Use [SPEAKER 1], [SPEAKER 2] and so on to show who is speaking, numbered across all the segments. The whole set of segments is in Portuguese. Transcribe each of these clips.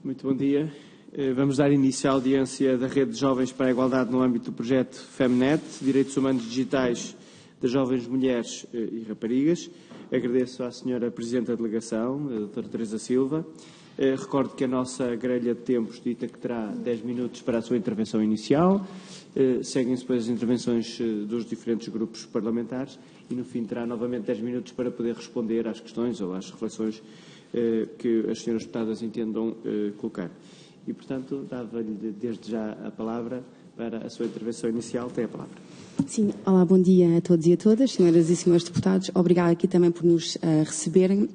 [SPEAKER 1] Muito bom dia. Vamos dar início à audiência da Rede de Jovens para a Igualdade no âmbito do projeto FEMNET, Direitos Humanos Digitais das Jovens Mulheres e Raparigas. Agradeço à Sra. Presidente da Delegação, a Dra. Teresa Silva. Recordo que a nossa grelha de tempos dita que terá 10 minutos para a sua intervenção inicial. Seguem-se depois as intervenções dos diferentes grupos parlamentares e, no fim, terá novamente 10 minutos para poder responder às questões ou às reflexões que as senhoras deputadas entendam colocar. E, portanto, dava-lhe desde já a palavra para a sua intervenção inicial. Tem a palavra.
[SPEAKER 2] Sim, olá, bom dia a todos e a todas, senhoras e senhores deputados. Obrigada aqui também por nos receberem.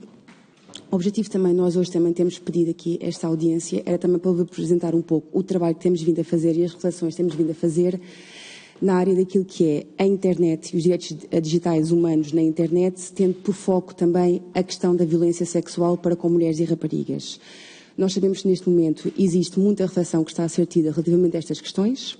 [SPEAKER 2] O objetivo também, nós hoje também temos pedido aqui esta audiência, era também para apresentar um pouco o trabalho que temos vindo a fazer e as reflexões que temos vindo a fazer na área daquilo que é a internet e os direitos digitais humanos na internet, tendo por foco também a questão da violência sexual para com mulheres e raparigas. Nós sabemos que neste momento existe muita reflexão que está a ser tida relativamente a estas questões.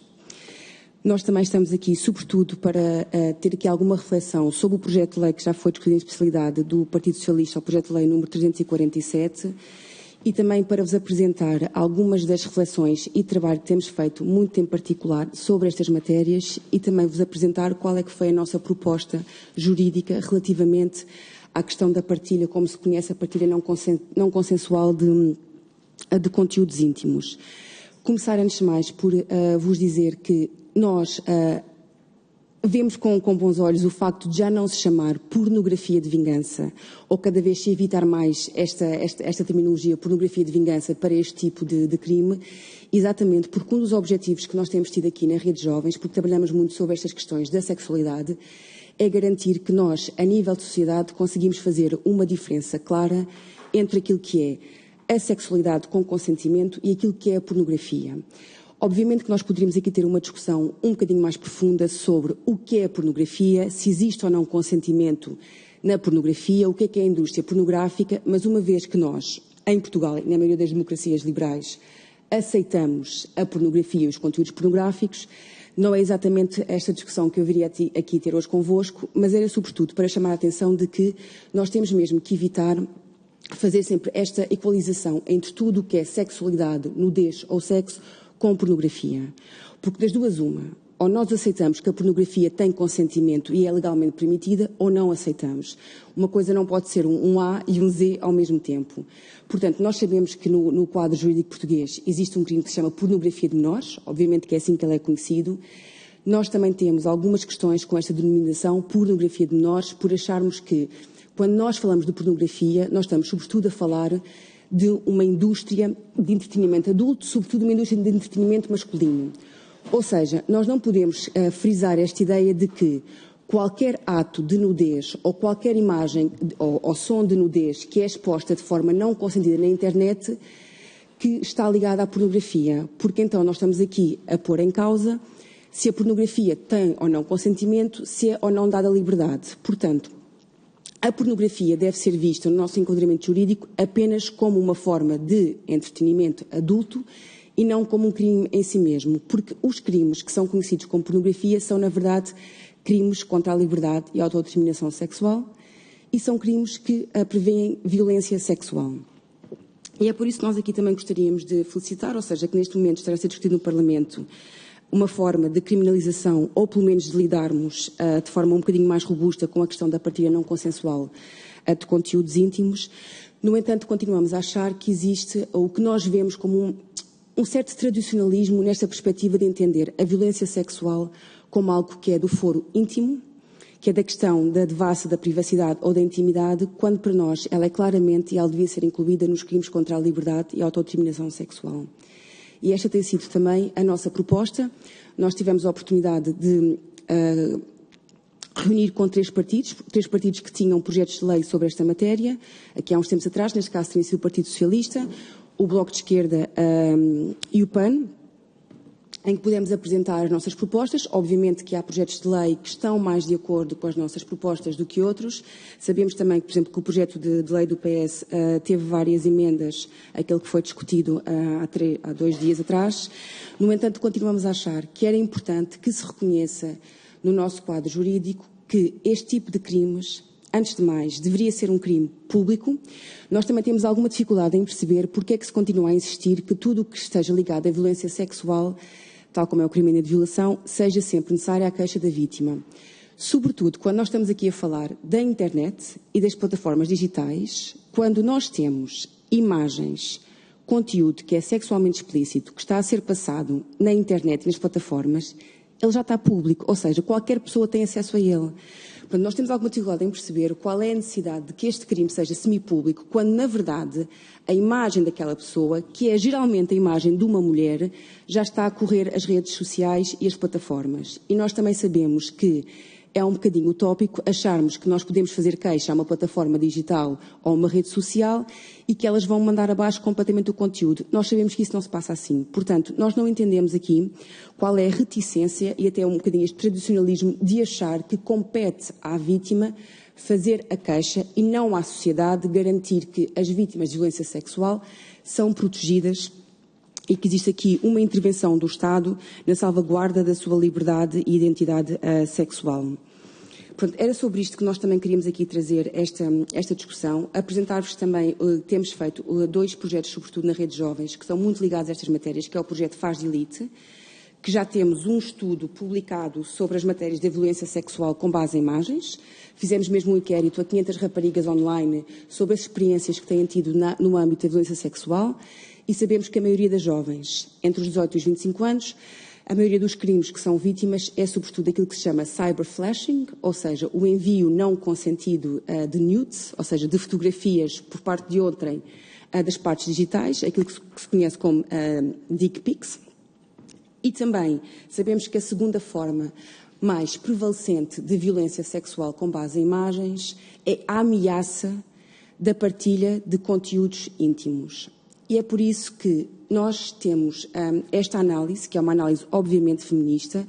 [SPEAKER 2] Nós também estamos aqui, sobretudo, para ter aqui alguma reflexão sobre o projeto de lei que já foi discutido em especialidade do Partido Socialista, o projeto de lei número 347, e também para vos apresentar algumas das reflexões e trabalho que temos feito, muito em particular, sobre estas matérias e também vos apresentar qual é que foi a nossa proposta jurídica relativamente à questão da partilha, como se conhece, a partilha não consensual de conteúdos íntimos. Começar, antes de mais, por vos dizer que nós vemos com bons olhos o facto de já não se chamar pornografia de vingança ou cada vez se evitar mais esta terminologia pornografia de vingança para este tipo de crime, exatamente porque um dos objetivos que nós temos tido aqui na Rede Jovens, porque trabalhamos muito sobre estas questões da sexualidade, é garantir que nós, a nível de sociedade, conseguimos fazer uma diferença clara entre aquilo que é a sexualidade com consentimento e aquilo que é a pornografia. Obviamente que nós poderíamos aqui ter uma discussão um bocadinho mais profunda sobre o que é a pornografia, se existe ou não consentimento na pornografia, o que é a indústria pornográfica, mas uma vez que nós, em Portugal e na maioria das democracias liberais, aceitamos a pornografia e os conteúdos pornográficos, não é exatamente esta discussão que eu viria aqui ter hoje convosco, mas era sobretudo para chamar a atenção de que nós temos mesmo que evitar fazer sempre esta equalização entre tudo o que é sexualidade, nudez ou sexo com pornografia. Porque das duas uma, ou nós aceitamos que a pornografia tem consentimento e é legalmente permitida, ou não aceitamos. Uma coisa não pode ser um A e um Z ao mesmo tempo. Portanto, nós sabemos que no quadro jurídico português existe um crime que se chama pornografia de menores, obviamente que é assim que ele é conhecido. Nós também temos algumas questões com esta denominação pornografia de menores, por acharmos que, quando nós falamos de pornografia, nós estamos sobretudo a falar de uma indústria de entretenimento adulto, sobretudo uma indústria de entretenimento masculino. Ou seja, nós não podemos frisar esta ideia de que qualquer ato de nudez ou qualquer imagem ou som de nudez que é exposta de forma não consentida na internet que está ligada à pornografia, porque então nós estamos aqui a pôr em causa se a pornografia tem ou não consentimento, se é ou não dada liberdade. Portanto, a pornografia deve ser vista no nosso enquadramento jurídico apenas como uma forma de entretenimento adulto e não como um crime em si mesmo, porque os crimes que são conhecidos como pornografia são, na verdade, crimes contra a liberdade e a autodeterminação sexual e são crimes que prevêem violência sexual. E é por isso que nós aqui também gostaríamos de felicitar, ou seja, que neste momento estará a ser discutido no Parlamento uma forma de criminalização, ou pelo menos de lidarmos de forma um bocadinho mais robusta com a questão da partilha não consensual de conteúdos íntimos. No entanto, continuamos a achar que existe o que nós vemos como um certo tradicionalismo nesta perspectiva de entender a violência sexual como algo que é do foro íntimo, que é da questão da devassa da privacidade ou da intimidade, quando para nós ela é claramente e ela devia ser incluída nos crimes contra a liberdade e a autodeterminação sexual. E esta tem sido também a nossa proposta. Nós tivemos a oportunidade de reunir com três partidos que tinham projetos de lei sobre esta matéria, aqui há uns tempos atrás, neste caso tinha sido o Partido Socialista, o Bloco de Esquerda e o PAN, em que pudemos apresentar as nossas propostas. Obviamente que há projetos de lei que estão mais de acordo com as nossas propostas do que outros. Sabemos também, por exemplo, que o projeto de lei do PS teve várias emendas, aquele que foi discutido há 2 dias atrás. No entanto, continuamos a achar que era importante que se reconheça no nosso quadro jurídico que este tipo de crimes antes de mais, deveria ser um crime público, nós também temos alguma dificuldade em perceber porque é que se continua a insistir que tudo o que esteja ligado à violência sexual, tal como é o crime de violação, seja sempre necessária a queixa da vítima. Sobretudo quando nós estamos aqui a falar da internet e das plataformas digitais, quando nós temos imagens, conteúdo que é sexualmente explícito, que está a ser passado na internet e nas plataformas, ele já está público, ou seja, qualquer pessoa tem acesso a ele. Portanto, nós temos alguma dificuldade em perceber qual é a necessidade de que este crime seja semipúblico, quando, na verdade, a imagem daquela pessoa, que é geralmente a imagem de uma mulher, já está a correr as redes sociais e as plataformas. E nós também sabemos que é um bocadinho utópico acharmos que nós podemos fazer queixa a uma plataforma digital ou uma rede social e que elas vão mandar abaixo completamente o conteúdo. Nós sabemos que isso não se passa assim. Portanto, nós não entendemos aqui qual é a reticência e até um bocadinho este tradicionalismo de achar que compete à vítima fazer a queixa e não à sociedade garantir que as vítimas de violência sexual são protegidas e que existe aqui uma intervenção do Estado na salvaguarda da sua liberdade e identidade sexual. Pronto, era sobre isto que nós também queríamos aqui trazer esta discussão. Apresentar-vos também, temos feito 2 projetos, sobretudo na Rede Jovens, que são muito ligados a estas matérias, que é o projeto Faz de Elite, que já temos um estudo publicado sobre as matérias da violência sexual com base em imagens. Fizemos mesmo um inquérito a 500 raparigas online sobre as experiências que têm tido no âmbito da violência sexual. E sabemos que a maioria das jovens, entre os 18 e os 25 anos, a maioria dos crimes que são vítimas é sobretudo aquilo que se chama cyberflashing, ou seja, o envio não consentido de nudes, ou seja, de fotografias por parte de outrem das partes digitais, aquilo que se conhece como dick pics. E também sabemos que a segunda forma mais prevalecente de violência sexual com base em imagens é a ameaça da partilha de conteúdos íntimos. E é por isso que nós temos esta análise, que é uma análise obviamente feminista,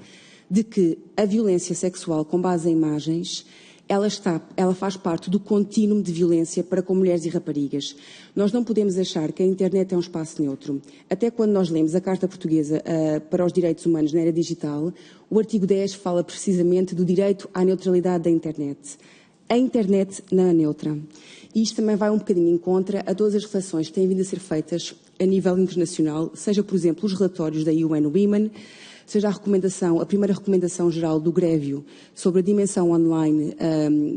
[SPEAKER 2] de que a violência sexual com base em imagens, ela faz parte do contínuo de violência para com mulheres e raparigas. Nós não podemos achar que a internet é um espaço neutro. Até quando nós lemos a Carta Portuguesa para os Direitos Humanos na Era Digital, o artigo 10 fala precisamente do direito à neutralidade da internet. A internet não é neutra. E isto também vai um bocadinho em contra a todas as reflexões que têm vindo a ser feitas a nível internacional, seja, por exemplo, os relatórios da UN Women, seja a primeira recomendação geral do Grevio sobre a dimensão online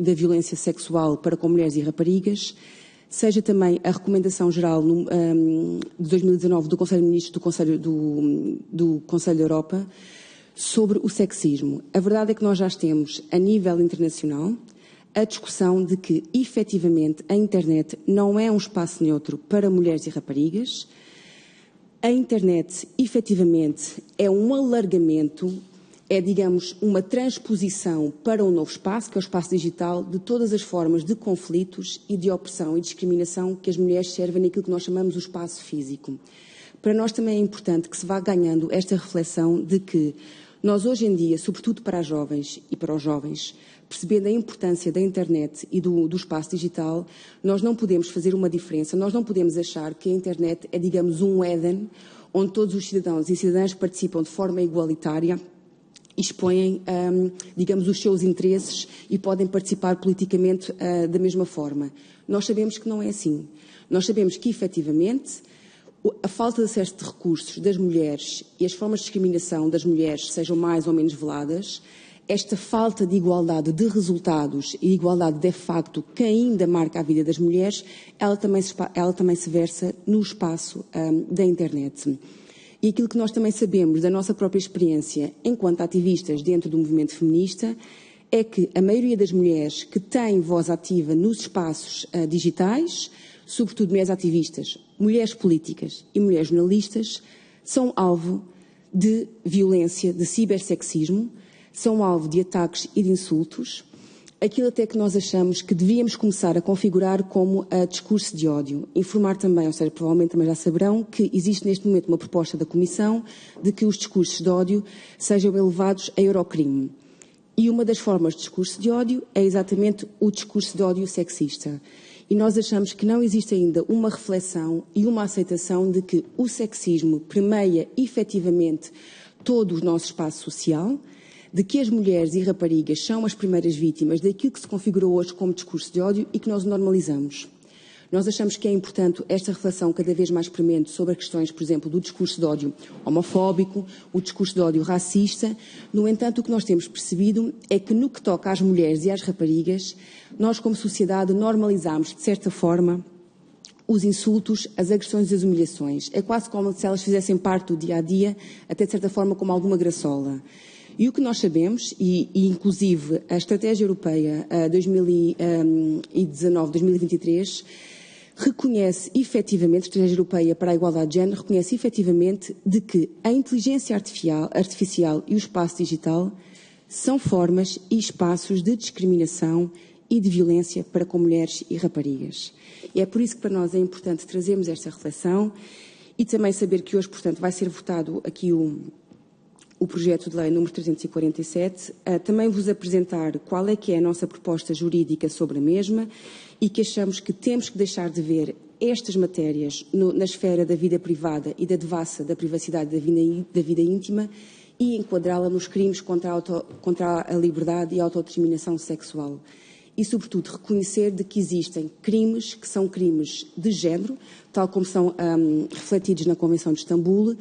[SPEAKER 2] da violência sexual para com mulheres e raparigas, seja também a recomendação geral de 2019 do Conselho de Ministros do Conselho da Europa sobre o sexismo. A verdade é que nós já temos, a nível internacional, a discussão de que, efetivamente, a internet não é um espaço neutro para mulheres e raparigas. A internet, efetivamente, é um alargamento, é, digamos, uma transposição para um novo espaço, que é o espaço digital, de todas as formas de conflitos e de opressão e discriminação que as mulheres servem naquilo que nós chamamos o espaço físico. Para nós também é importante que se vá ganhando esta reflexão de que nós, hoje em dia, sobretudo para as jovens e para os jovens, percebendo a importância da internet e do espaço digital, nós não podemos fazer uma diferença, nós não podemos achar que a internet é, digamos, um Éden, onde todos os cidadãos e cidadãs participam de forma igualitária, expõem, digamos, os seus interesses e podem participar politicamente da mesma forma. Nós sabemos que não é assim. Nós sabemos que, efetivamente, a falta de acesso de recursos das mulheres e as formas de discriminação das mulheres sejam mais ou menos veladas, esta falta de igualdade de resultados e igualdade de facto que ainda marca a vida das mulheres, ela também se versa no espaço da internet. E aquilo que nós também sabemos da nossa própria experiência enquanto ativistas dentro do movimento feminista é que a maioria das mulheres que têm voz ativa nos espaços digitais, sobretudo mulheres ativistas, mulheres políticas e mulheres jornalistas, são alvo de violência, de cibersexismo, são alvo de ataques e de insultos, aquilo até que nós achamos que devíamos começar a configurar como discurso de ódio. Informar também, ou seja, provavelmente também já saberão, que existe neste momento uma proposta da Comissão de que os discursos de ódio sejam elevados a Eurocrime. E uma das formas de discurso de ódio é exatamente o discurso de ódio sexista. E nós achamos que não existe ainda uma reflexão e uma aceitação de que o sexismo permeia efetivamente todo o nosso espaço social, de que as mulheres e raparigas são as primeiras vítimas daquilo que se configurou hoje como discurso de ódio e que nós normalizamos. Nós achamos que é importante esta reflexão cada vez mais premente sobre as questões, por exemplo, do discurso de ódio homofóbico, o discurso de ódio racista. No entanto, o que nós temos percebido é que no que toca às mulheres e às raparigas, nós como sociedade normalizamos, de certa forma, os insultos, as agressões e as humilhações. É quase como se elas fizessem parte do dia-a-dia, até de certa forma como alguma graçola. E o que nós sabemos, e inclusive a Estratégia Europeia 2019-2023, reconhece efetivamente, a Estratégia Europeia para a Igualdade de Género, reconhece efetivamente de que a inteligência artificial e o espaço digital são formas e espaços de discriminação e de violência para com mulheres e raparigas. E é por isso que para nós é importante trazermos esta reflexão e também saber que hoje, portanto, vai ser votado aqui o projeto de lei número 347, também vos apresentar qual é que é a nossa proposta jurídica sobre a mesma e que achamos que temos que deixar de ver estas matérias na esfera da vida privada e da devassa da privacidade da vida íntima e enquadrá-la nos crimes contra a liberdade e a autodeterminação sexual. E, sobretudo, reconhecer de que existem crimes que são crimes de género, tal como são refletidos na Convenção de Istambul,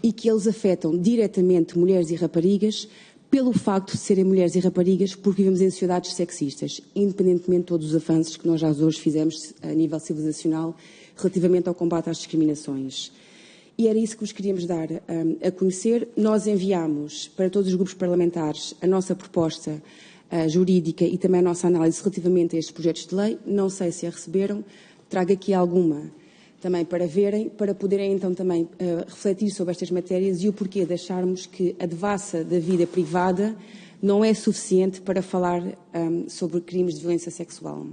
[SPEAKER 2] e que eles afetam diretamente mulheres e raparigas pelo facto de serem mulheres e raparigas, porque vivemos em sociedades sexistas, independentemente de todos os avanços que nós já hoje fizemos a nível civilizacional relativamente ao combate às discriminações. E era isso que vos queríamos dar a conhecer. Nós enviámos para todos os grupos parlamentares a nossa proposta jurídica e também a nossa análise relativamente a estes projetos de lei. Não sei se a receberam. Trago aqui alguma também para verem, para poderem então também refletir sobre estas matérias e o porquê de acharmos que a devassa da vida privada não é suficiente para falar sobre crimes de violência sexual.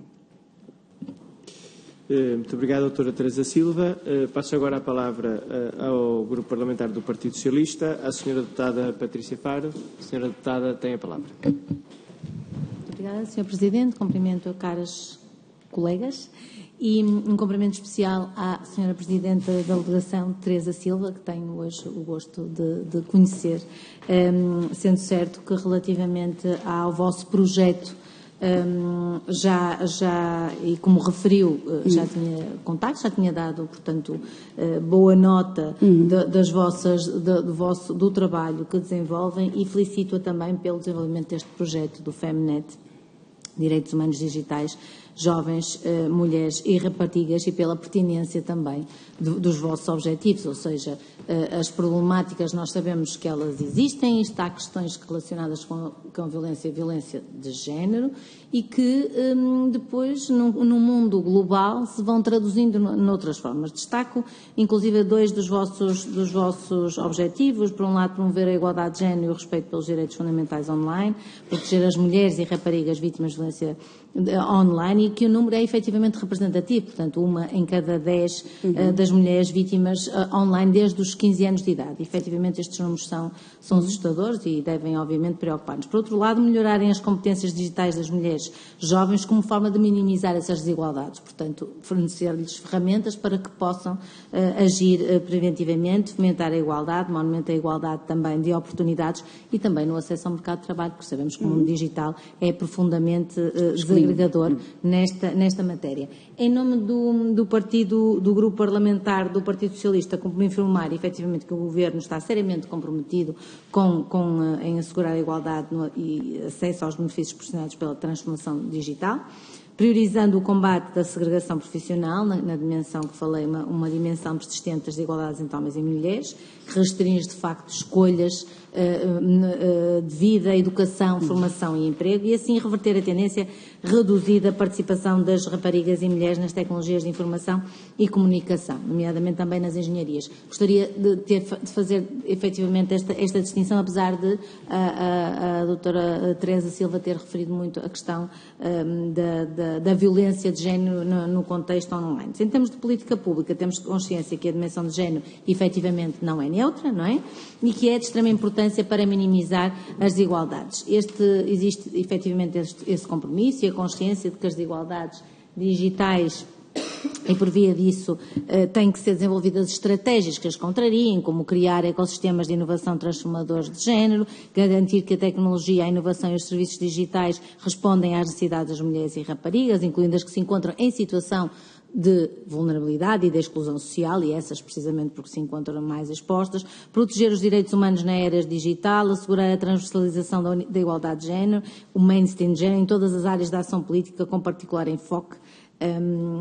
[SPEAKER 1] Muito obrigado, doutora Teresa Silva. Passo agora a palavra ao Grupo Parlamentar do Partido Socialista, à senhora deputada Patrícia Faro. A senhora deputada tem a palavra.
[SPEAKER 3] Obrigada, Sr. Presidente. Cumprimento a caras colegas e um cumprimento especial à Sra. Presidente da Delegação, Teresa Silva, que tenho hoje o gosto de conhecer, sendo certo que relativamente ao vosso projeto e como referiu, já tinha contacto, já tinha dado, portanto, boa nota do trabalho que desenvolvem e felicito-a também pelo desenvolvimento deste projeto do FEMNET, Direitos Humanos Digitais, Jovens, Mulheres e Raparigas, e pela pertinência também dos vossos objetivos, ou seja, as problemáticas, nós sabemos que elas existem, isto há questões relacionadas com violência de género e que depois, no mundo global, se vão traduzindo noutras formas. Destaco, inclusive, dois dos vossos objetivos. Por um lado, promover a igualdade de género e o respeito pelos direitos fundamentais online, proteger as mulheres e raparigas vítimas de violência online, e que o número é efetivamente representativo, portanto, 1 em cada 10 das mulheres vítimas online desde os 15 anos de idade. Efetivamente, estes números são assustadores e devem, obviamente, preocupar-nos. Por outro lado, melhorarem as competências digitais das mulheres jovens como forma de minimizar essas desigualdades, portanto, fornecer-lhes ferramentas para que possam agir preventivamente, fomentar a igualdade, normalmente a igualdade também de oportunidades e também no acesso ao mercado de trabalho, porque sabemos que o mundo digital é profundamente desagregador nesta matéria. Em nome do Grupo Parlamentar do Partido Socialista, como informar efetivamente que o Governo está seriamente comprometido em assegurar a igualdade e acesso aos benefícios proporcionados pela transformação digital, priorizando o combate da segregação profissional, na dimensão que falei, uma dimensão persistente das desigualdades entre homens e mulheres, que restringe de facto escolhas de vida, educação, formação e emprego, e assim reverter a tendência reduzida participação das raparigas e mulheres nas tecnologias de informação e comunicação, nomeadamente também nas engenharias. Gostaria de fazer efetivamente esta distinção, apesar de a doutora Teresa Silva ter referido muito a questão da violência de género no contexto online. Em termos de política pública, temos consciência que a dimensão de género efetivamente não é neutra, não é? E que é de extrema importância para minimizar as desigualdades. Existe efetivamente esse compromisso e a consciência de que as desigualdades digitais e por via disso têm que ser desenvolvidas estratégias que as contrariem, como criar ecossistemas de inovação transformadores de género, garantir que a tecnologia, a inovação e os serviços digitais respondem às necessidades das mulheres e raparigas, incluindo as que se encontram em situação de vulnerabilidade e de exclusão social, e essas precisamente porque se encontram mais expostas, proteger os direitos humanos na era digital, assegurar a transversalização da igualdade de género, o mainstream de género em todas as áreas da ação política, com particular enfoque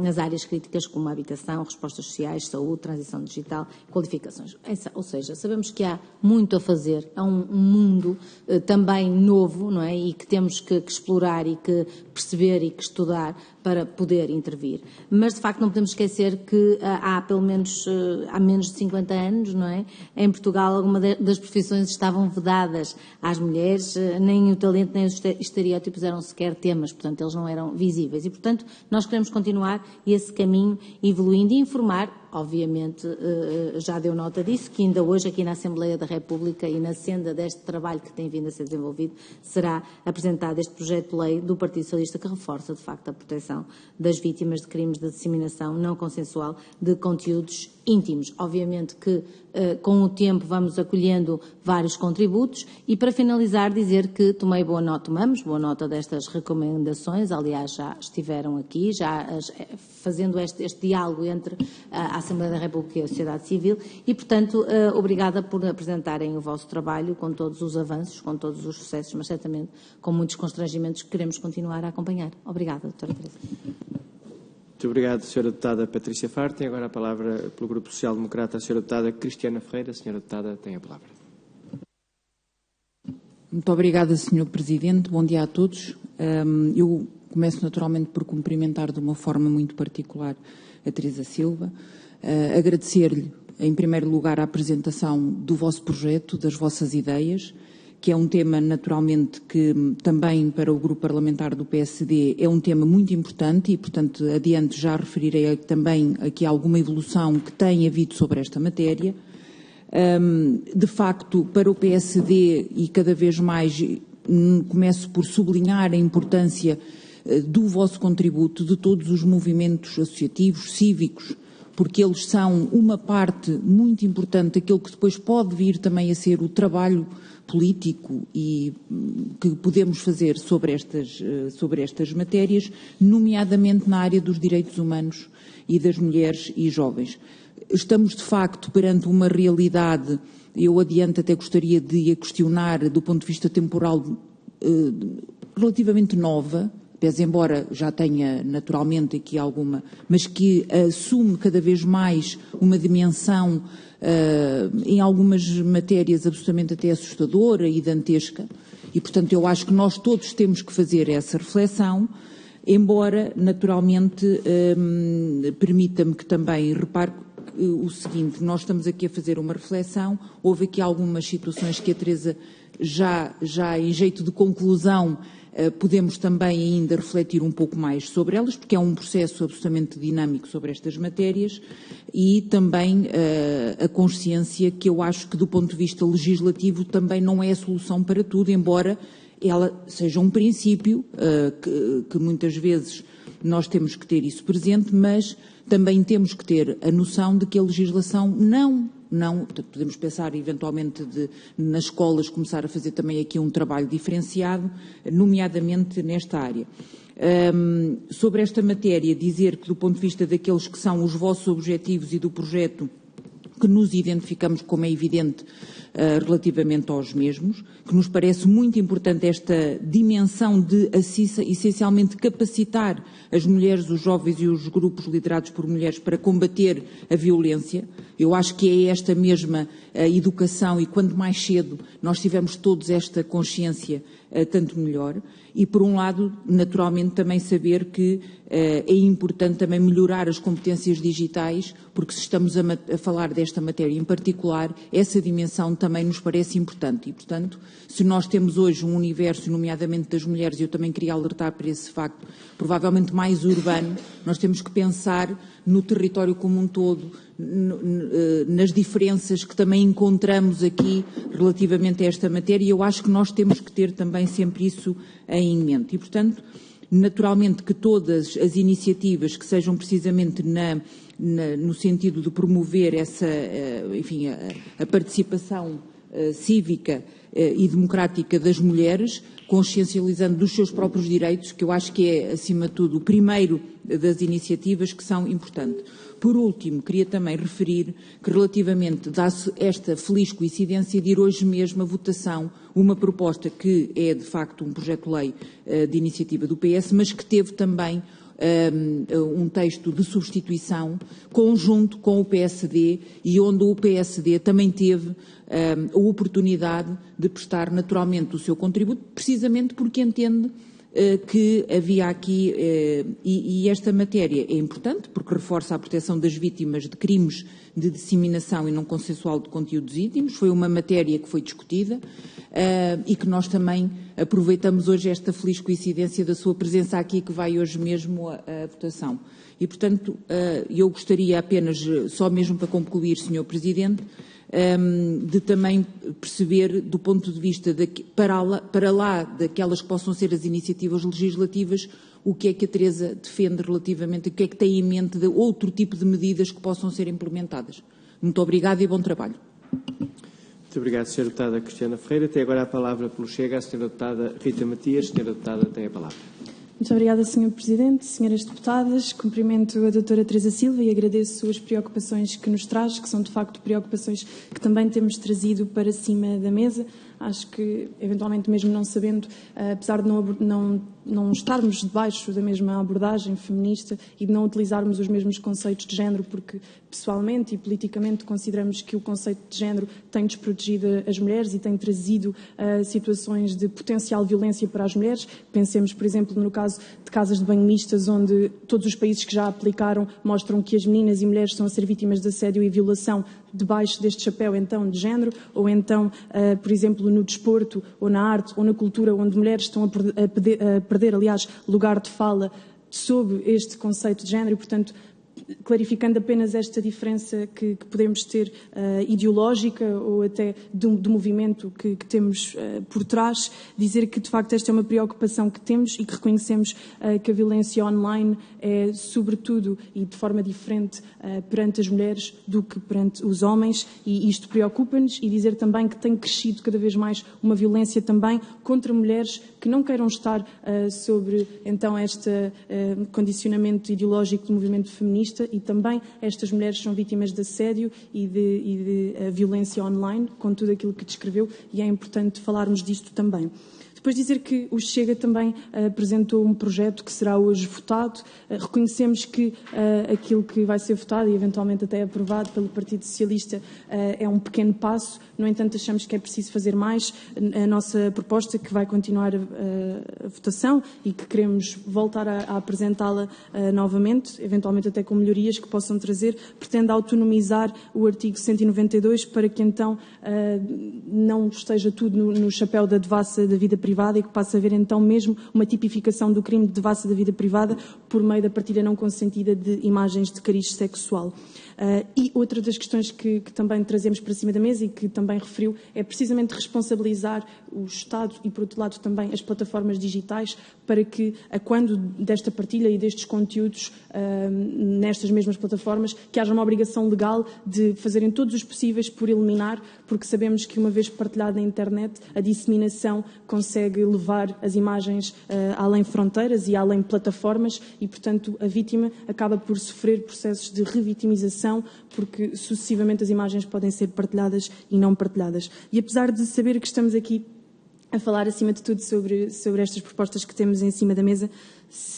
[SPEAKER 3] nas áreas críticas como a habitação, respostas sociais, saúde, transição digital, qualificações. Ou seja, sabemos que há muito a fazer, há um mundo também novo, não é? E que temos que explorar e que perceber e que estudar para poder intervir. Mas, de facto, não podemos esquecer que há menos de 50 anos, não é? Em Portugal, alguma das profissões estavam vedadas às mulheres, nem o talento nem os estereótipos eram sequer temas, portanto, eles não eram visíveis. E, portanto, nós queremos continuar esse caminho evoluindo e informar. Obviamente, já deu nota disso, que ainda hoje aqui na Assembleia da República e na senda deste trabalho que tem vindo a ser desenvolvido, será apresentado este projeto de lei do Partido Socialista que reforça, de facto, a proteção das vítimas de crimes de disseminação não consensual de conteúdos íntimos. Obviamente que com o tempo vamos acolhendo vários contributos e, para finalizar, dizer que tomamos boa nota destas recomendações, aliás, já estiveram aqui, já fazendo este diálogo entre a Assembleia da República e a sociedade civil e, portanto, obrigada por apresentarem o vosso trabalho com todos os avanços, com todos os sucessos, mas certamente com muitos constrangimentos que queremos continuar a acompanhar. Obrigada, doutora Teresa.
[SPEAKER 1] Muito obrigado, Sra. Deputada Patrícia Faro. Tem agora a palavra pelo Grupo Social Democrata a Sra. Deputada Cristiana Ferreira. Sra. Deputada, tem a palavra.
[SPEAKER 4] Muito obrigada, Sr. Presidente. Bom dia a todos. Eu começo naturalmente por cumprimentar de uma forma muito particular a Teresa Silva, agradecer-lhe, em primeiro lugar, a apresentação do vosso projeto, das vossas ideias, que é um tema, naturalmente, que também para o Grupo Parlamentar do PSD é um tema muito importante e, portanto, adiante já referirei também aqui alguma evolução que tem havido sobre esta matéria. De facto, para o PSD, e cada vez mais começo por sublinhar a importância do vosso contributo, de todos os movimentos associativos, cívicos, porque eles são uma parte muito importante daquilo que depois pode vir também a ser o trabalho político e que podemos fazer sobre estas matérias, nomeadamente na área dos direitos humanos e das mulheres e jovens. Estamos, de facto, perante uma realidade, eu adiante até gostaria de a questionar do ponto de vista temporal relativamente nova, pese embora já tenha naturalmente aqui alguma, mas que assume cada vez mais uma dimensão em algumas matérias absolutamente até assustadora e dantesca, e portanto eu acho que nós todos temos que fazer essa reflexão, embora naturalmente permita-me que também repare o seguinte: nós estamos aqui a fazer uma reflexão, houve aqui algumas situações que a Teresa já em jeito de conclusão podemos também ainda refletir um pouco mais sobre elas, porque é um processo absolutamente dinâmico sobre estas matérias, e também a consciência que eu acho que do ponto de vista legislativo também não é a solução para tudo, embora ela seja um princípio que muitas vezes nós temos que ter isso presente, mas também temos que ter a noção de que a legislação não podemos pensar eventualmente nas escolas começar a fazer também aqui um trabalho diferenciado, nomeadamente nesta área. Sobre esta matéria, dizer que do ponto de vista daqueles que são os vossos objetivos e do projeto, que nos identificamos, como é evidente, relativamente aos mesmos, que nos parece muito importante esta dimensão de, essencialmente, capacitar as mulheres, os jovens e os grupos liderados por mulheres para combater a violência. Eu acho que é esta mesma educação, e quanto mais cedo nós tivermos todos esta consciência, tanto melhor. E, por um lado, naturalmente, também saber que é importante também melhorar as competências digitais, porque se estamos a falar desta matéria em particular, essa dimensão também nos parece importante. E, portanto, se nós temos hoje um universo, nomeadamente das mulheres, e eu também queria alertar para esse facto, provavelmente mais urbano, nós temos que pensar no território como um todo, nas diferenças que também encontramos aqui relativamente a esta matéria, e eu acho que nós temos que ter também sempre isso em mente. E, portanto, Naturalmente que todas as iniciativas que sejam precisamente no sentido de promover a participação cívica e democrática das mulheres, consciencializando dos seus próprios direitos, que eu acho que é, acima de tudo, o primeiro das iniciativas que são importantes. Por último, queria também referir que, relativamente a esta feliz coincidência de ir hoje mesmo à votação uma proposta que é, de facto, um projeto-lei de iniciativa do PS, mas que teve também um texto de substituição conjunto com o PSD e onde o PSD também teve a oportunidade de prestar naturalmente o seu contributo, precisamente porque entende que havia aqui, e esta matéria é importante porque reforça a proteção das vítimas de crimes de disseminação e não consensual de conteúdos íntimos. Foi uma matéria que foi discutida e que nós também aproveitamos hoje esta feliz coincidência da sua presença aqui, que vai hoje mesmo à votação. E, portanto, eu gostaria apenas, só mesmo para concluir, Sr. Presidente, de também perceber, do ponto de vista para lá daquelas que possam ser as iniciativas legislativas, o que é que a Teresa defende relativamente, o que é que tem em mente de outro tipo de medidas que possam ser implementadas. Muito obrigada e bom trabalho.
[SPEAKER 1] Muito obrigado, Sra. Deputada Cristiana Ferreira. Tem agora a palavra pelo Chega a Sra. Deputada Rita Matias. Sra. Deputada, tem a palavra.
[SPEAKER 5] Muito obrigada, Sr. Presidente, Senhoras Deputadas. Cumprimento a doutora Teresa Silva e agradeço as preocupações que nos traz, que são de facto preocupações que também temos trazido para cima da mesa. Acho que, eventualmente, mesmo não sabendo, apesar de não estarmos debaixo da mesma abordagem feminista e de não utilizarmos os mesmos conceitos de género, porque pessoalmente e politicamente consideramos que o conceito de género tem desprotegido as mulheres e tem trazido situações de potencial violência para as mulheres. Pensemos, por exemplo, no caso de casas de banho mistas, onde todos os países que já aplicaram mostram que as meninas e mulheres estão a ser vítimas de assédio e violação debaixo deste chapéu, então, de género, ou então, por exemplo, no desporto, ou na arte, ou na cultura, onde mulheres estão a perder, aliás, lugar de fala sob este conceito de género e, portanto, clarificando apenas esta diferença que podemos ter ideológica ou até do movimento que temos por trás, dizer que de facto esta é uma preocupação que temos e que reconhecemos que a violência online é sobretudo e de forma diferente perante as mulheres do que perante os homens, e isto preocupa-nos, e dizer também que tem crescido cada vez mais uma violência também contra mulheres que não queiram estar sobre então este condicionamento ideológico do movimento feminista, e também estas mulheres são vítimas de assédio e de violência online, com tudo aquilo que descreveu, e é importante falarmos disto também. Depois dizer que o Chega também apresentou um projeto que será hoje votado. Reconhecemos que aquilo que vai ser votado e eventualmente até aprovado pelo Partido Socialista é um pequeno passo. No entanto, achamos que é preciso fazer mais. A nossa proposta, que vai continuar a votação e que queremos voltar a apresentá-la novamente, eventualmente até com melhorias que possam trazer, pretende autonomizar o artigo 192 para que então não esteja tudo no chapéu da devassa da vida privada e que passe a haver então mesmo uma tipificação do crime de devassa da vida privada por meio da partilha não consentida de imagens de cariz sexual. E outra das questões que também trazemos para cima da mesa e que também referiu é precisamente responsabilizar o Estado e, por outro lado, também as plataformas digitais para que, quando desta partilha e destes conteúdos nestas mesmas plataformas, que haja uma obrigação legal de fazerem todos os possíveis por eliminar, porque sabemos que, uma vez partilhada na internet, a disseminação consegue levar as imagens além fronteiras e além plataformas e, portanto, a vítima acaba por sofrer processos de revitimização porque sucessivamente as imagens podem ser partilhadas e não partilhadas. E apesar de saber que estamos aqui a falar acima de tudo sobre estas propostas que temos em cima da mesa,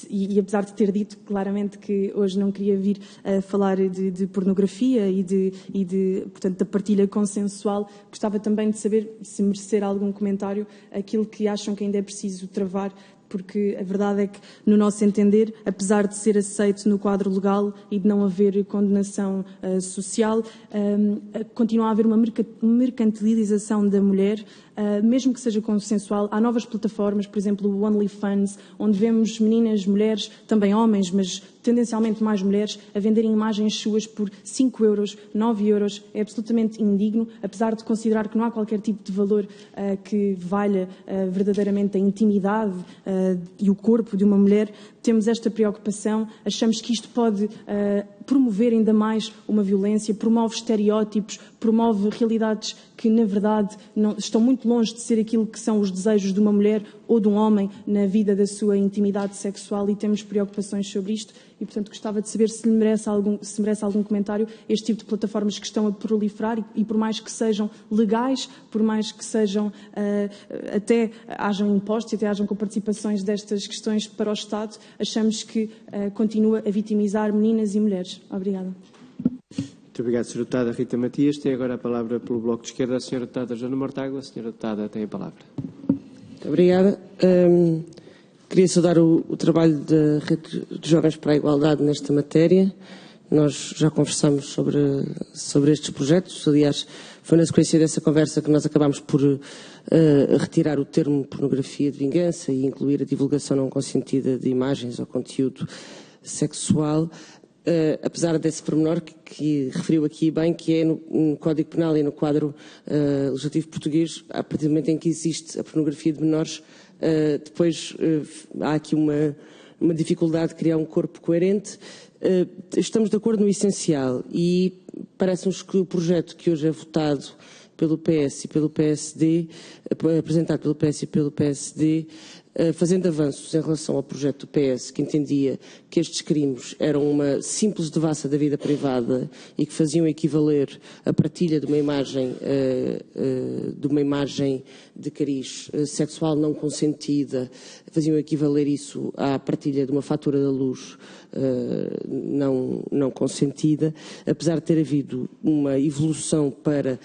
[SPEAKER 5] e apesar de ter dito claramente que hoje não queria vir a falar de pornografia portanto, da partilha consensual, gostava também de saber, se merecer algum comentário, aquilo que acham que ainda é preciso travar, porque a verdade é que, no nosso entender, apesar de ser aceito no quadro legal e de não haver condenação social, continua a haver uma mercantilização da mulher mesmo que seja consensual. Há novas plataformas, por exemplo, o OnlyFans, onde vemos meninas, mulheres, também homens, mas tendencialmente mais mulheres, a venderem imagens suas por 5 euros, 9 euros. É absolutamente indigno, apesar de considerar que não há qualquer tipo de valor que valha verdadeiramente a intimidade e o corpo de uma mulher. Temos esta preocupação, achamos que isto pode promover ainda mais uma violência, promove estereótipos, promove realidades que, na verdade, estão muito longe de ser aquilo que são os desejos de uma mulher ou de um homem na vida da sua intimidade sexual, e temos preocupações sobre isto. E, portanto, gostava de saber se merece algum comentário este tipo de plataformas que estão a proliferar e por mais que sejam legais, por mais que sejam até hajam impostos e até hajam comparticipações destas questões para o Estado, achamos que continua a vitimizar meninas e mulheres. Obrigada.
[SPEAKER 1] Muito obrigado, Sra. Deputada Rita Matias. Tem agora a palavra pelo Bloco de Esquerda a Sra. Deputada Joana Mortágua. A Sra. Deputada tem a palavra.
[SPEAKER 6] Muito obrigada. Queria saudar o trabalho da Rede de Jovens para a Igualdade nesta matéria. Nós já conversamos sobre estes projetos. Aliás, foi na sequência dessa conversa que nós acabámos por retirar o termo pornografia de vingança e incluir a divulgação não consentida de imagens ou conteúdo sexual. Apesar desse pormenor que referiu aqui bem, que é no Código Penal e no quadro legislativo português, a partir do momento em que existe a pornografia de menores, depois há aqui uma dificuldade de criar um corpo coerente. Estamos de acordo no essencial e parece-nos que o projeto que hoje é votado pelo PS e pelo PSD, apresentado pelo PS e pelo PSD, fazendo avanços em relação ao projeto do PS, que entendia que estes crimes eram uma simples devassa da vida privada e que faziam equivaler a partilha de uma imagem de cariz sexual não consentida, faziam equivaler isso à partilha de uma fatura da luz não consentida, apesar de ter havido uma evolução para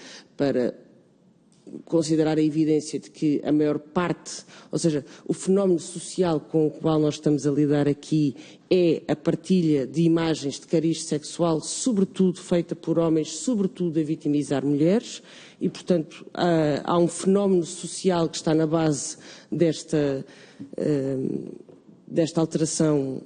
[SPEAKER 6] considerar a evidência de que a maior parte, ou seja, o fenómeno social com o qual nós estamos a lidar aqui é a partilha de imagens de cariz sexual, sobretudo feita por homens, sobretudo a vitimizar mulheres, e, portanto, há um fenómeno social que está na base desta alteração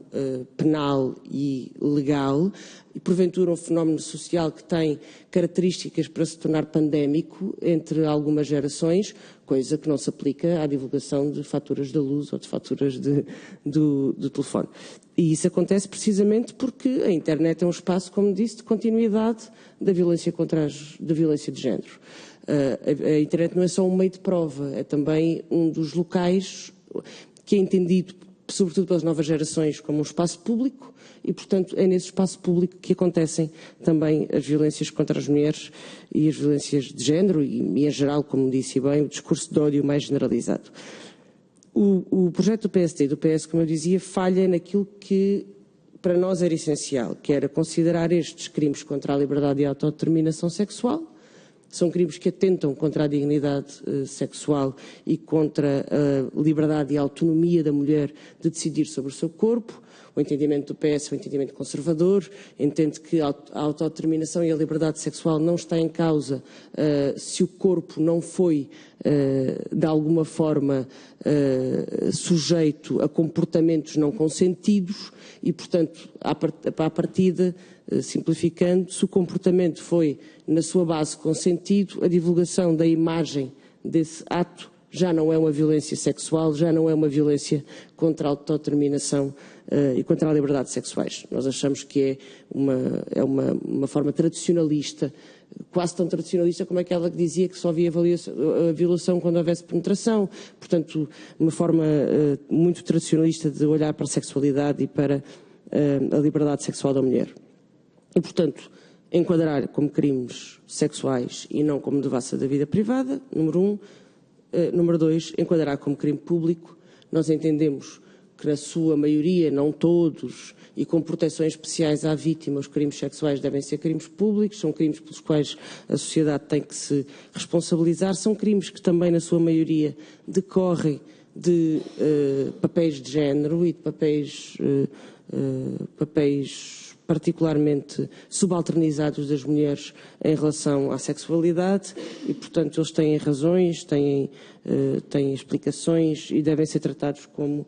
[SPEAKER 6] penal e legal, e porventura um fenómeno social que tem características para se tornar pandémico entre algumas gerações, coisa que não se aplica à divulgação de faturas da luz ou de faturas do telefone. E isso acontece precisamente porque a internet é um espaço, como disse, de continuidade da violência da violência de género. A internet não é só um meio de prova, é também um dos locais que é entendido sobretudo pelas novas gerações, como um espaço público e, portanto, é nesse espaço público que acontecem também as violências contra as mulheres e as violências de género e em geral, como disse bem, o discurso de ódio mais generalizado. O projeto do PSD e do PS, como eu dizia, falha naquilo que para nós era essencial, que era considerar estes crimes contra a liberdade e a autodeterminação sexual. São crimes que atentam contra a dignidade sexual e contra a liberdade e a autonomia da mulher de decidir sobre o seu corpo. O entendimento do PS é um entendimento conservador, entende que a autodeterminação e a liberdade sexual não está em causa se o corpo não foi, de alguma forma, sujeito a comportamentos não consentidos e, portanto, à partida, simplificando, se o comportamento foi, na sua base, consentido, a divulgação da imagem desse ato já não é uma violência sexual, já não é uma violência contra a autodeterminação e contra a liberdade sexuais. Nós achamos que é uma forma tradicionalista, quase tão tradicionalista como aquela que dizia que só havia violação quando houvesse penetração. Portanto, uma forma muito tradicionalista de olhar para a sexualidade e para a liberdade sexual da mulher. E, portanto, enquadrar como crimes sexuais e não como devassa da vida privada, número 1. Número 2, enquadrar como crime público. Nós entendemos que, na sua maioria, não todos, e com proteções especiais à vítima, os crimes sexuais devem ser crimes públicos, são crimes pelos quais a sociedade tem que se responsabilizar, são crimes que também, na sua maioria, decorrem de papéis de género e de papéis particularmente subalternizados das mulheres em relação à sexualidade e, portanto, eles têm razões, têm explicações e devem ser tratados como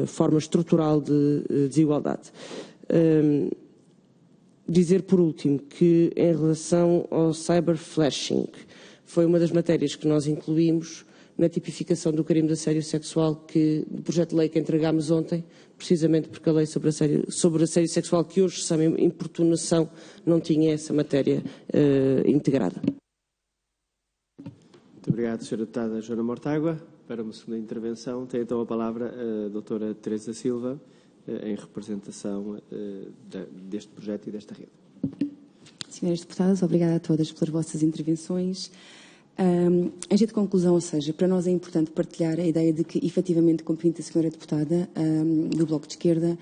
[SPEAKER 6] forma estrutural de desigualdade. Dizer, por último, que em relação ao cyberflashing, foi uma das matérias que nós incluímos na tipificação do crime de assédio sexual do projeto de lei que entregámos ontem, precisamente porque a lei sobre assédio sexual, que hoje se chama importunação, não tinha essa matéria integrada.
[SPEAKER 1] Muito obrigado, Sra. Deputada Joana Mortágua. Para uma segunda intervenção, tem então a palavra a doutora Teresa Silva, em representação deste projeto e desta rede.
[SPEAKER 2] Senhoras deputadas, obrigada a todas pelas vossas intervenções. Em jeito de conclusão, ou seja, para nós é importante partilhar a ideia de que, efetivamente, como pinta a senhora deputada do Bloco de Esquerda,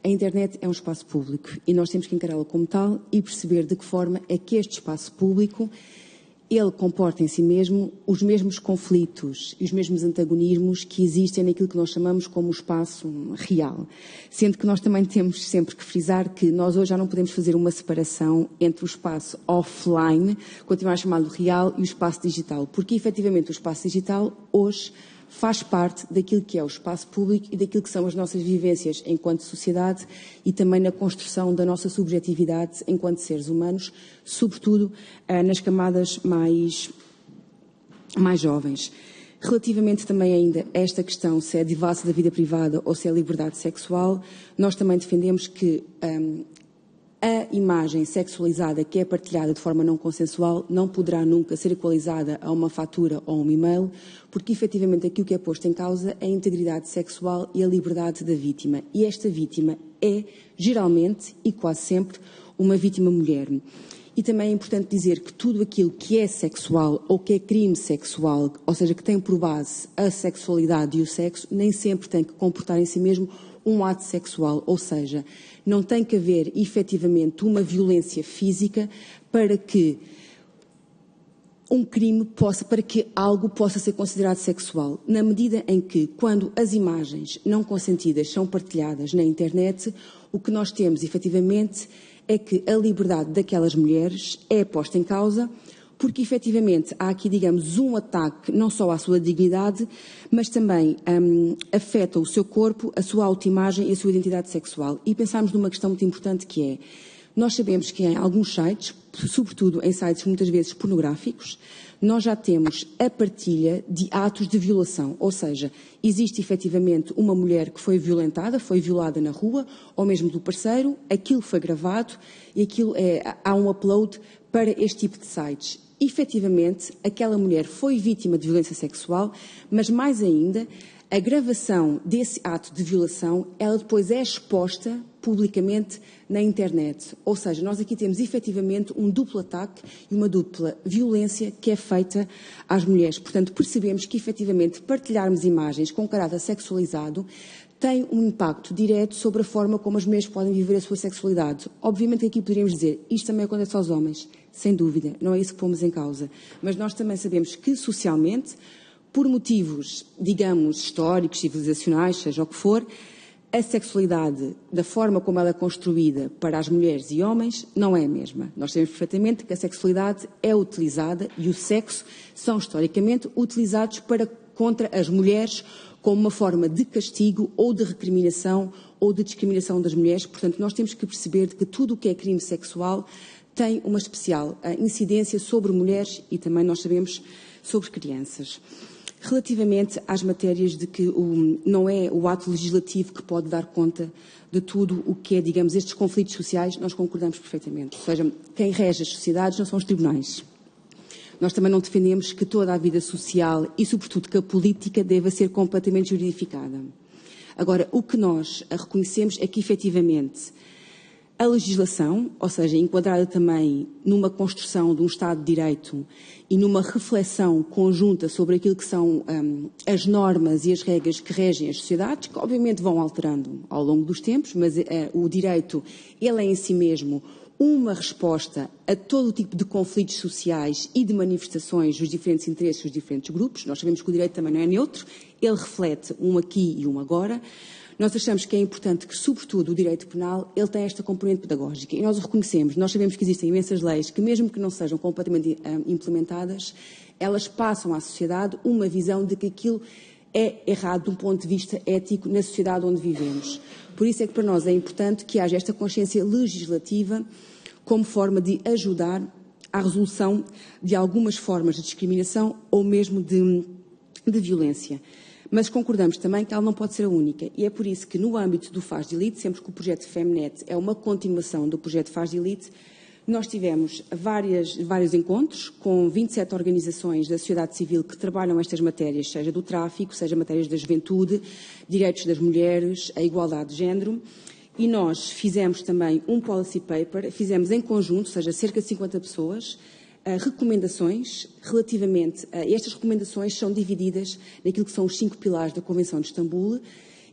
[SPEAKER 2] a internet é um espaço público e nós temos que encará-la como tal e perceber de que forma é que este espaço público ele comporta em si mesmo os mesmos conflitos e os mesmos antagonismos que existem naquilo que nós chamamos como o espaço real. Sendo que nós também temos sempre que frisar que nós hoje já não podemos fazer uma separação entre o espaço offline, continuar chamado real, e o espaço digital, porque efetivamente o espaço digital hoje faz parte daquilo que é o espaço público e daquilo que são as nossas vivências enquanto sociedade e também na construção da nossa subjetividade enquanto seres humanos, sobretudo nas camadas mais jovens. Relativamente também ainda a esta questão, se é a divulgação da vida privada ou se é a liberdade sexual, nós também defendemos que a imagem sexualizada que é partilhada de forma não consensual não poderá nunca ser equalizada a uma fatura ou um e-mail, porque efetivamente aquilo que é posto em causa é a integridade sexual e a liberdade da vítima. E esta vítima é, geralmente e quase sempre, uma vítima mulher. E também é importante dizer que tudo aquilo que é sexual ou que é crime sexual, ou seja, que tem por base a sexualidade e o sexo, nem sempre tem que comportar em si mesmo um ato sexual, ou seja, não tem que haver efetivamente uma violência física para que para que algo possa ser considerado sexual. Na medida em que, quando as imagens não consentidas são partilhadas na internet, o que nós temos efetivamente é que a liberdade daquelas mulheres é posta em causa, porque efetivamente há aqui, digamos, um ataque não só à sua dignidade, mas também afeta o seu corpo, a sua autoimagem e a sua identidade sexual. E pensamos numa questão muito importante que é, nós sabemos que em alguns sites, sobretudo em sites muitas vezes pornográficos, nós já temos a partilha de atos de violação, ou seja, existe efetivamente uma mulher que foi violentada, foi violada na rua, ou mesmo do parceiro, aquilo foi gravado e há um upload para este tipo de sites. Efetivamente, aquela mulher foi vítima de violência sexual, mas mais ainda, a gravação desse ato de violação, ela depois é exposta publicamente na internet. Ou seja, nós aqui temos efetivamente um duplo ataque e uma dupla violência que é feita às mulheres. Portanto, percebemos que efetivamente partilharmos imagens com caráter sexualizado tem um impacto direto sobre a forma como as mulheres podem viver a sua sexualidade. Obviamente que aqui poderíamos dizer, isto também acontece aos homens, sem dúvida, não é isso que pomos em causa. Mas nós também sabemos que socialmente, por motivos, digamos, históricos, civilizacionais, seja o que for, a sexualidade, da forma como ela é construída para as mulheres e homens, não é a mesma. Nós sabemos perfeitamente que a sexualidade é utilizada e o sexo são historicamente utilizados contra as mulheres como uma forma de castigo ou de recriminação ou de discriminação das mulheres. Portanto, nós temos que perceber que tudo o que é crime sexual tem uma especial incidência sobre mulheres e também nós sabemos sobre crianças. Relativamente às matérias de que não é o ato legislativo que pode dar conta de tudo o que é, digamos, estes conflitos sociais, nós concordamos perfeitamente. Ou seja, quem rege as sociedades não são os tribunais. Nós também não defendemos que toda a vida social e, sobretudo, que a política deva ser completamente juridificada. Agora, o que nós reconhecemos é que, efetivamente, a legislação, ou seja, enquadrada também numa construção de um Estado de Direito e numa reflexão conjunta sobre aquilo que são as normas e as regras que regem as sociedades, que obviamente vão alterando ao longo dos tempos, mas o direito, ele é em si mesmo uma resposta a todo o tipo de conflitos sociais e de manifestações dos diferentes interesses dos diferentes grupos. Nós sabemos que o direito também não é neutro, ele reflete um aqui e um agora. nós achamos que é importante que, sobretudo, o direito penal, ele tem esta componente pedagógica. E nós o reconhecemos. Nós sabemos que existem imensas leis que, mesmo que não sejam completamente implementadas, elas passam à sociedade uma visão de que aquilo é errado de um ponto de vista ético na sociedade onde vivemos. Por isso é que para nós é importante que haja esta consciência legislativa como forma de ajudar à resolução de algumas formas de discriminação ou mesmo de violência. Mas concordamos também que ela não pode ser a única. E é por isso que, no âmbito do FAS de Elite, sempre que o projeto FemNet é uma continuação do projeto FAS de Elite, nós tivemos vários encontros com 27 organizações da sociedade civil que trabalham estas matérias, seja do tráfico, seja matérias da juventude, direitos das mulheres, a igualdade de género. E nós fizemos também um policy paper, fizemos em conjunto, ou seja, cerca de 50 pessoas, recomendações relativamente a estas recomendações são divididas naquilo que são os 5 pilares da Convenção de Istambul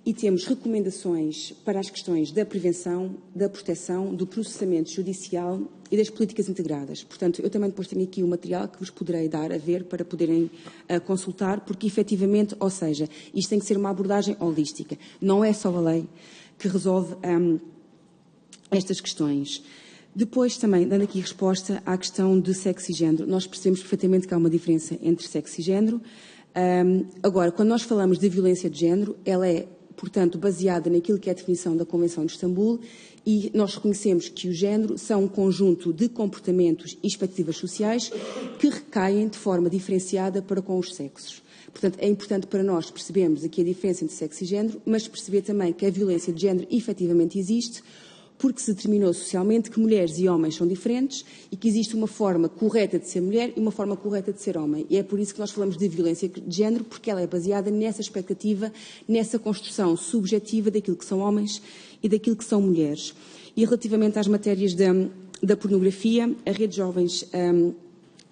[SPEAKER 2] e temos recomendações para as questões da prevenção, da proteção, do processamento judicial e das políticas integradas. Portanto, eu também depois tenho aqui o material que vos poderei dar a ver para poderem consultar, porque efetivamente, ou seja, isto tem que ser uma abordagem holística. Não é só a lei que resolve estas questões. Depois, também, dando aqui resposta à questão de sexo e género, nós percebemos perfeitamente que há uma diferença entre sexo e género. Agora, quando nós falamos de violência de género, ela é, portanto, baseada naquilo que é a definição da Convenção de Istambul e nós reconhecemos que o género são um conjunto de comportamentos e expectativas sociais que recaem de forma diferenciada para com os sexos. Portanto, é importante para nós percebermos aqui a diferença entre sexo e género, mas perceber também que a violência de género efetivamente existe, porque se determinou socialmente que mulheres e homens são diferentes e que existe uma forma correta de ser mulher e uma forma correta de ser homem. E é por isso que nós falamos de violência de género, porque ela é baseada nessa expectativa, nessa construção subjetiva daquilo que são homens e daquilo que são mulheres. E relativamente às matérias da pornografia, a Rede Jovens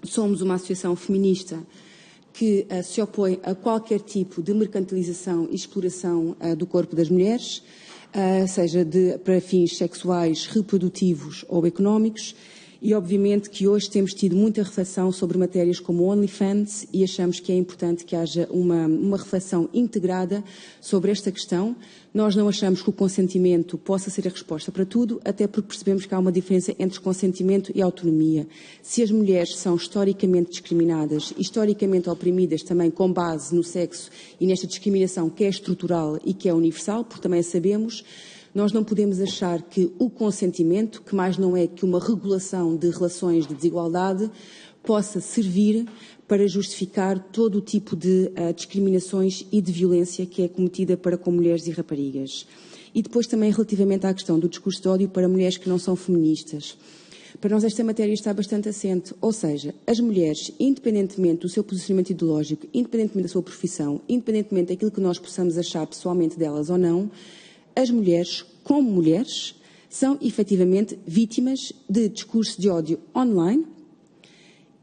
[SPEAKER 2] somos uma associação feminista que se opõe a qualquer tipo de mercantilização e exploração do corpo das mulheres, seja para fins sexuais, reprodutivos ou económicos, e obviamente que hoje temos tido muita reflexão sobre matérias como o OnlyFans e achamos que é importante que haja uma reflexão integrada sobre esta questão. Nós não achamos que o consentimento possa ser a resposta para tudo, até porque percebemos que há uma diferença entre consentimento e autonomia. Se as mulheres são historicamente discriminadas, historicamente oprimidas também com base no sexo e nesta discriminação que é estrutural e que é universal, porque também a sabemos, nós não podemos achar que o consentimento, que mais não é que uma regulação de relações de desigualdade, possa servir para justificar todo o tipo de discriminações e de violência que é cometida para com mulheres e raparigas. E depois também relativamente à questão do discurso de ódio para mulheres que não são feministas. Para nós esta matéria está bastante assente, ou seja, as mulheres, independentemente do seu posicionamento ideológico, independentemente da sua profissão, independentemente daquilo que nós possamos achar pessoalmente delas ou não, as mulheres, como mulheres, são efetivamente vítimas de discurso de ódio online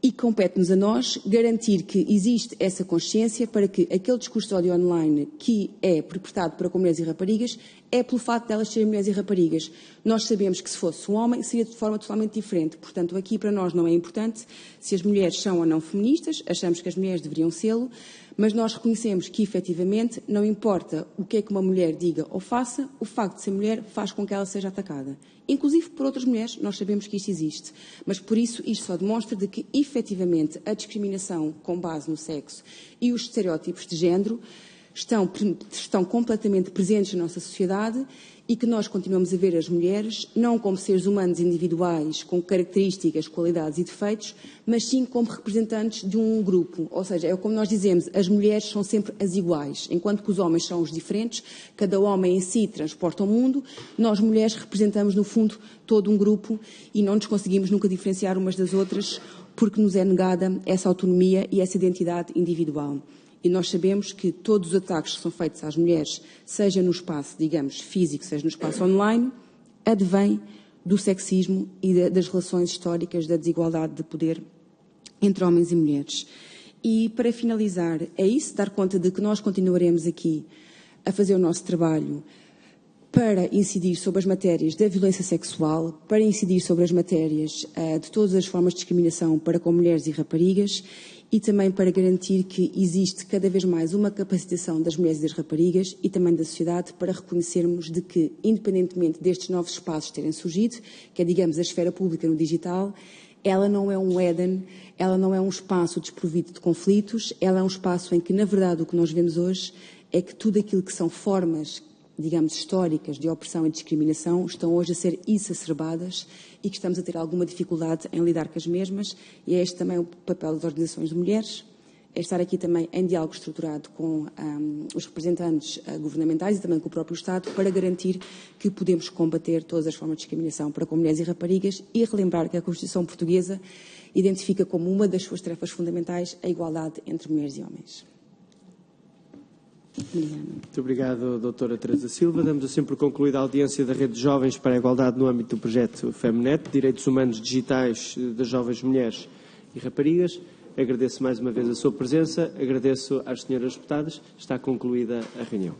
[SPEAKER 2] e compete-nos a nós garantir que existe essa consciência para que aquele discurso de ódio online que é perpetrado para com mulheres e raparigas é pelo facto de elas serem mulheres e raparigas. Nós sabemos que se fosse um homem seria de forma totalmente diferente. Portanto, aqui para nós não é importante se as mulheres são ou não feministas, achamos que as mulheres deveriam sê-lo, mas nós reconhecemos que, efetivamente, não importa o que é que uma mulher diga ou faça, o facto de ser mulher faz com que ela seja atacada. Inclusive por outras mulheres, nós sabemos que isto existe. Mas, por isso, isto só demonstra de que, efetivamente, a discriminação com base no sexo e os estereótipos de género estão completamente presentes na nossa sociedade e que nós continuamos a ver as mulheres não como seres humanos individuais com características, qualidades e defeitos, mas sim como representantes de um grupo. Ou seja, é como nós dizemos, as mulheres são sempre as iguais, enquanto que os homens são os diferentes, cada homem em si transporta o mundo, nós mulheres representamos no fundo todo um grupo e não nos conseguimos nunca diferenciar umas das outras porque nos é negada essa autonomia e essa identidade individual. E nós sabemos que todos os ataques que são feitos às mulheres, seja no espaço, digamos, físico, seja no espaço online, advém do sexismo e das relações históricas da desigualdade de poder entre homens e mulheres. E, para finalizar, é isso, dar conta de que nós continuaremos aqui a fazer o nosso trabalho para incidir sobre as matérias da violência sexual, para incidir sobre as matérias de todas as formas de discriminação para com mulheres e raparigas, e também para garantir que existe cada vez mais uma capacitação das mulheres e das raparigas e também da sociedade para reconhecermos de que, independentemente destes novos espaços terem surgido, que é, digamos, a esfera pública no digital, ela não é um Éden, ela não é um espaço desprovido de conflitos, ela é um espaço em que, na verdade, o que nós vemos hoje é que tudo aquilo que são formas, digamos, históricas de opressão e discriminação estão hoje a ser exacerbadas e que estamos a ter alguma dificuldade em lidar com as mesmas, e é este também o papel das organizações de mulheres, é estar aqui também em diálogo estruturado com os representantes governamentais e também com o próprio Estado para garantir que podemos combater todas as formas de discriminação para com mulheres e raparigas e relembrar que a Constituição Portuguesa identifica como uma das suas tarefas fundamentais a igualdade entre mulheres e homens.
[SPEAKER 1] Muito obrigado, doutora Teresa Silva. Damos assim por concluída a audiência da Rede de Jovens para a Igualdade no âmbito do projeto FemNet, Direitos Humanos Digitais das Jovens Mulheres e Raparigas. Agradeço mais uma vez a sua presença, agradeço às senhoras deputadas. Está concluída a reunião.